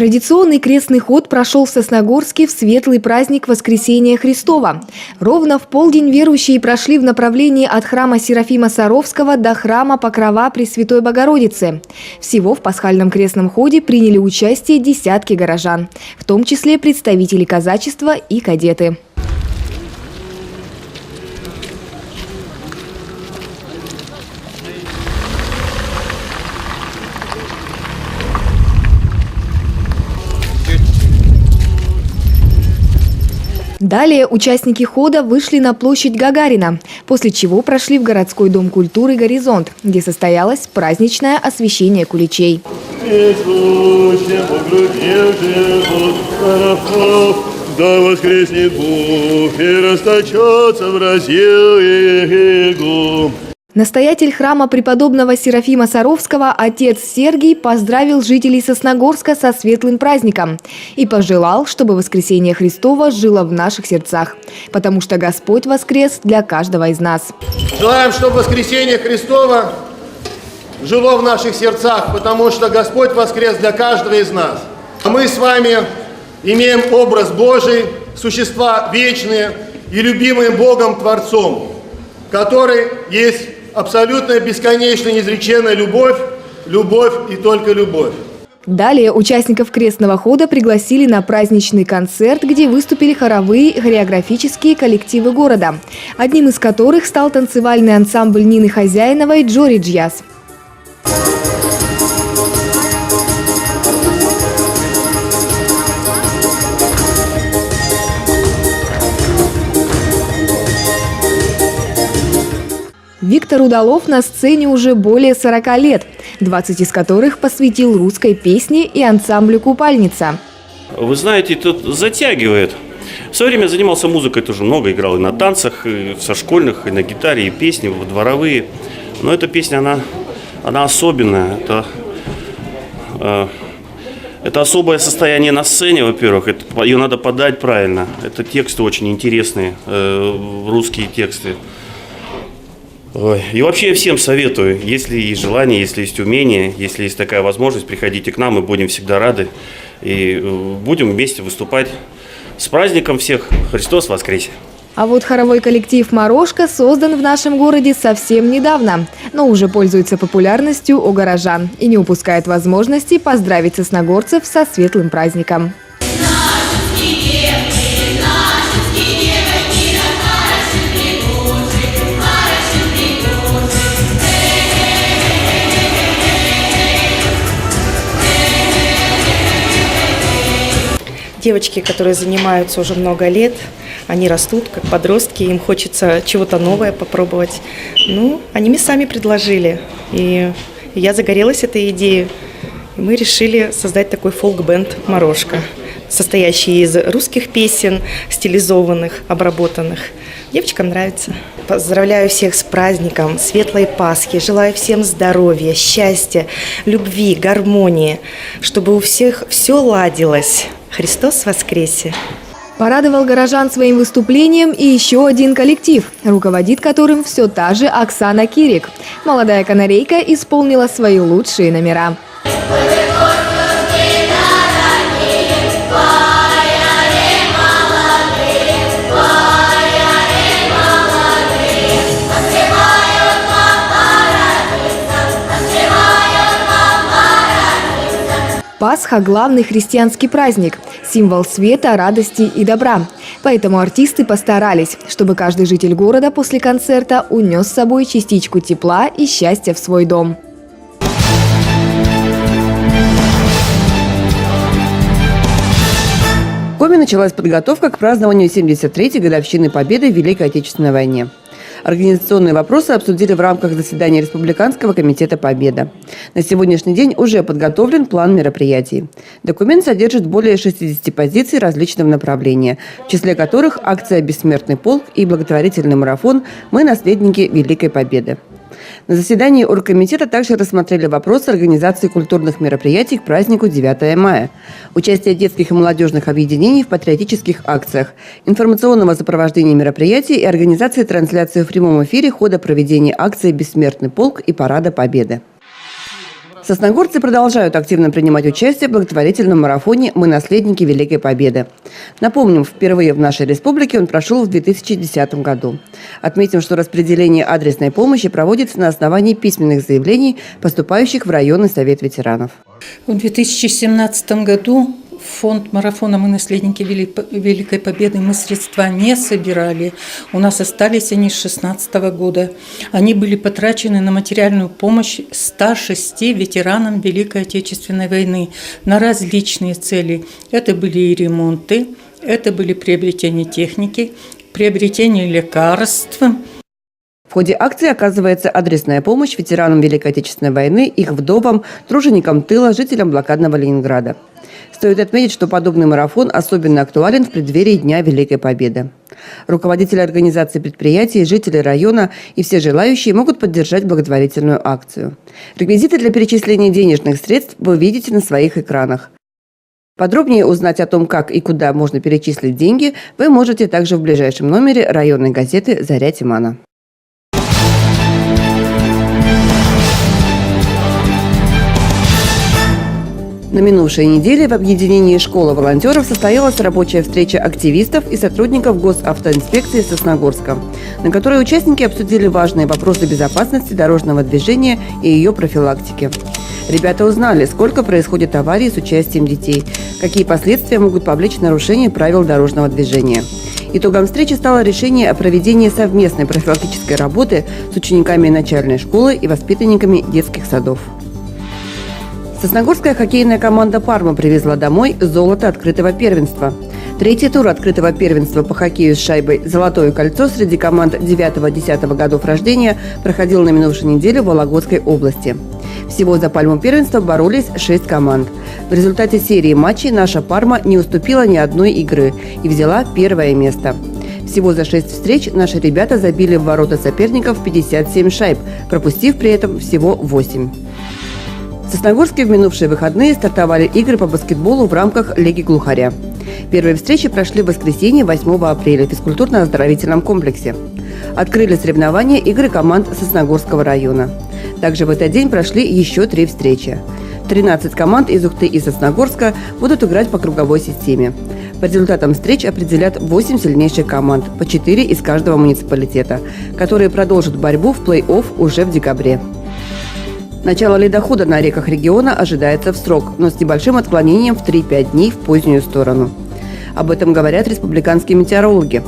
Традиционный крестный ход прошел в Сосногорске в светлый праздник Воскресения Христова. Ровно в полдень верующие прошли в направлении от храма Серафима Саровского до храма Покрова Пресвятой Богородицы. Всего в пасхальном крестном ходе приняли участие десятки горожан, в том числе представители казачества и кадеты. Далее участники хода вышли на площадь Гагарина, после чего прошли в городской дом культуры «Горизонт», где состоялось праздничное освещение куличей. Да воскреснет Бог и расточется в разъегу. Настоятель храма преподобного Серафима Саровского отец Сергий поздравил жителей Сосногорска со светлым праздником и пожелал, чтобы воскресение Христова жило в наших сердцах, потому что Господь воскрес для каждого из нас. Желаем, чтобы воскресение Христова жило в наших сердцах, потому что Господь воскрес для каждого из нас. А мы с вами имеем образ Божий, существа вечные и любимые Богом Творцом, который есть абсолютная, бесконечная, неизреченная любовь, любовь и только любовь. Далее участников крестного хода пригласили на праздничный концерт, где выступили хоровые и хореографические коллективы города, одним из которых стал танцевальный ансамбль Нины Хозяиновой «Джори Джаз». Виктор Удалов на сцене уже более 40 лет, 20 из которых посвятил русской песне и ансамблю «Купальница». Вы знаете, тут затягивает. В свое время занимался музыкой, тоже много играл и на танцах, и со школьных, и на гитаре, и песни, и дворовые. Но эта песня, она особенная. Это особое состояние на сцене, во-первых. Ее надо подать правильно. Это тексты очень интересные, русские тексты. И вообще я всем советую, если есть желание, если есть умение, если есть такая возможность, приходите к нам, мы будем всегда рады. И будем вместе выступать. С праздником всех! Христос воскресе! А вот хоровой коллектив «Морошка» создан в нашем городе совсем недавно, но уже пользуется популярностью у горожан и не упускает возможности поздравить сосногорцев со светлым праздником. Девочки, которые занимаются уже много лет, они растут как подростки, им хочется чего-то новое попробовать. Они мне сами предложили, и я загорелась этой идеей. И мы решили создать такой фолк-бенд «Морошка», состоящий из русских песен, стилизованных, обработанных. Девочкам нравится. Поздравляю всех с праздником, светлой Пасхи. Желаю всем здоровья, счастья, любви, гармонии, чтобы у всех все ладилось. Христос воскресе! Порадовал горожан своим выступлением и еще один коллектив, руководит которым все та же Оксана Кирик. Молодая канарейка исполнила свои лучшие номера. Пасха – главный христианский праздник, символ света, радости и добра. Поэтому артисты постарались, чтобы каждый житель города после концерта унес с собой частичку тепла и счастья в свой дом. В Коми началась подготовка к празднованию 73-й годовщины Победы в Великой Отечественной войне. Организационные вопросы обсудили в рамках заседания Республиканского комитета «Победа». На сегодняшний день уже подготовлен план мероприятий. Документ содержит более 60 позиций различного направления, в числе которых акция «Бессмертный полк» и благотворительный марафон «Мы наследники Великой Победы». На заседании оргкомитета также рассмотрели вопрос организации культурных мероприятий к празднику 9 мая, участие детских и молодежных объединений в патриотических акциях, информационного сопровождения мероприятий и организации трансляции в прямом эфире хода проведения акции «Бессмертный полк» и Парада Победы. Сосногорцы продолжают активно принимать участие в благотворительном марафоне «Мы наследники Великой Победы». Напомним, впервые в нашей республике он прошел в 2010 году. Отметим, что распределение адресной помощи проводится на основании письменных заявлений, поступающих в районный совет ветеранов. В 2017 году в фонд марафона «Мы наследники Великой Победы» мы средства не собирали. У нас остались они с 2016 года. Они были потрачены на материальную помощь 106 ветеранам Великой Отечественной войны на различные цели. Это были и ремонты, это были приобретение техники, приобретение лекарств. В ходе акции оказывается адресная помощь ветеранам Великой Отечественной войны, их вдовам, труженикам тыла, жителям блокадного Ленинграда. Стоит отметить, что подобный марафон особенно актуален в преддверии Дня Великой Победы. Руководители организации предприятий, жители района и все желающие могут поддержать благотворительную акцию. Реквизиты для перечисления денежных средств вы видите на своих экранах. Подробнее узнать о том, как и куда можно перечислить деньги, вы можете также в ближайшем номере районной газеты «Заря Тимана». На минувшей неделе в объединении «Школа волонтеров» состоялась рабочая встреча активистов и сотрудников Госавтоинспекции Сосногорска, на которой участники обсудили важные вопросы безопасности дорожного движения и ее профилактики. Ребята узнали, сколько происходит аварий с участием детей, какие последствия могут повлечь нарушение правил дорожного движения. Итогом встречи стало решение о проведении совместной профилактической работы с учениками начальной школы и воспитанниками детских садов. Сосногорская хоккейная команда «Парма» привезла домой золото открытого первенства. Третий тур открытого первенства по хоккею с шайбой «Золотое кольцо» среди команд 9-10 годов рождения проходил на минувшей неделе в Вологодской области. Всего за пальму первенства боролись 6 команд. В результате серии матчей наша «Парма» не уступила ни одной игры и взяла первое место. Всего за 6 встреч наши ребята забили в ворота соперников 57 шайб, пропустив при этом всего 8. В Сосногорске в минувшие выходные стартовали игры по баскетболу в рамках Лиги Глухаря. Первые встречи прошли в воскресенье 8 апреля в физкультурно-оздоровительном комплексе. Открыли соревнования игры команд Сосногорского района. Также в этот день прошли еще 3 встречи. 13 команд из Ухты и Сосногорска будут играть по круговой системе. По результатам встреч определят 8 сильнейших команд, по 4 из каждого муниципалитета, которые продолжат борьбу в плей-офф уже в декабре. Начало ледохода на реках региона ожидается в срок, но с небольшим отклонением в 3-5 дней в позднюю сторону. Об этом говорят республиканские метеорологи.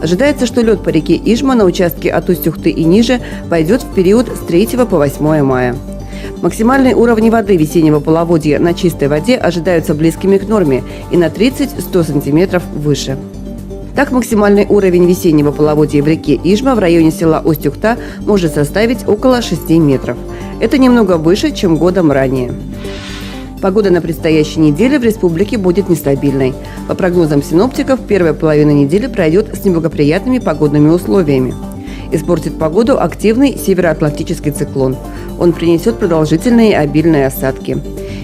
Ожидается, что лед по реке Ижма на участке от Усть-Ухты и ниже пойдет в период с 3 по 8 мая. Максимальные уровни воды весеннего половодья на чистой воде ожидаются близкими к норме и на 30-100 сантиметров выше. Так, максимальный уровень весеннего половодья в реке Ижма в районе села Усть-Ухта может составить около 6 метров. Это немного выше, чем годом ранее. Погода на предстоящей неделе в республике будет нестабильной. По прогнозам синоптиков, первая половина недели пройдет с неблагоприятными погодными условиями. Испортит погоду активный североатлантический циклон. Он принесет продолжительные и обильные осадки.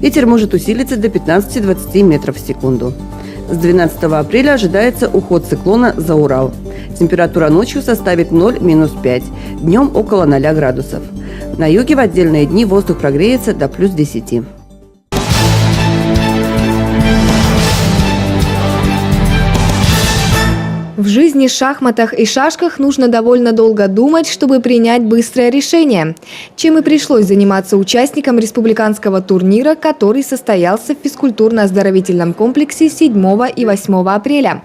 Ветер может усилиться до 15-20 метров в секунду. С 12 апреля ожидается уход циклона за Урал. Температура ночью составит 0-5, днем около 0 градусов. На юге в отдельные дни воздух прогреется до плюс 10. В жизни, шахматах и шашках нужно довольно долго думать, чтобы принять быстрое решение, чем и пришлось заниматься участникам республиканского турнира, который состоялся в физкультурно-оздоровительном комплексе 7 и 8 апреля.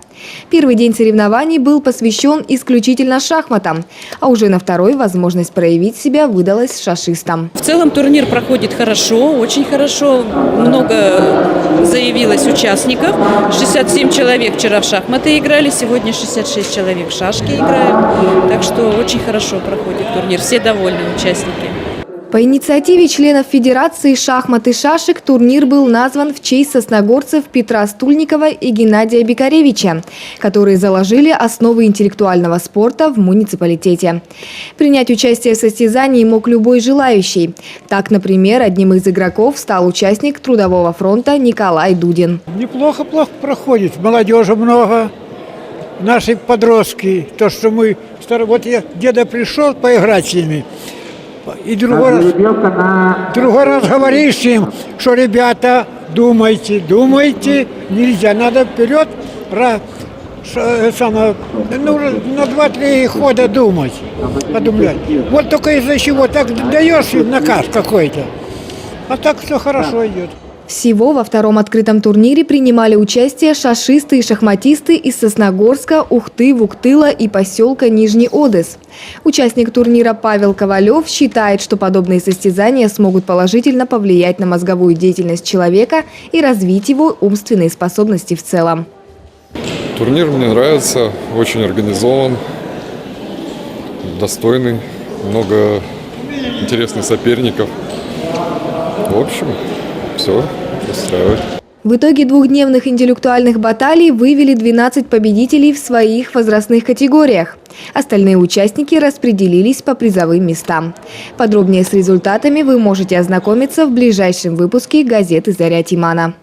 Первый день соревнований был посвящен исключительно шахматам, а уже на второй возможность проявить себя выдалась шашистам. В целом турнир проходит хорошо, очень хорошо. Много заявилось участников. 67 человек вчера в шахматы играли, сегодня 66 человек в шашки играют. Так что очень хорошо проходит турнир. Все довольны участники. По инициативе членов Федерации шахмат и шашек турнир был назван в честь сосногорцев Петра Стульникова и Геннадия Бекаревича, которые заложили основы интеллектуального спорта в муниципалитете. Принять участие в состязании мог любой желающий. Так, например, одним из игроков стал участник Трудового фронта Николай Дудин. Неплохо проходит, молодежи много, наши подростки, то, что мы... Вот я деда пришел поиграть с ними. И другой раз говоришь им, что, ребята, думайте, нельзя, надо вперед, на 2-3 хода думать, подумать. Вот только из-за чего так даешь им наказ какой-то, а так все хорошо идет. Всего во втором открытом турнире принимали участие шашисты и шахматисты из Сосногорска, Ухты, Вуктыла и поселка Нижний Одес. Участник турнира Павел Ковалев считает, что подобные состязания смогут положительно повлиять на мозговую деятельность человека и развить его умственные способности в целом. Турнир мне нравится, очень организован, достойный, много интересных соперников. В общем, все устраивает. В итоге двухдневных интеллектуальных баталий вывели 12 победителей в своих возрастных категориях. Остальные участники распределились по призовым местам. Подробнее с результатами вы можете ознакомиться в ближайшем выпуске газеты «Заря Тимана».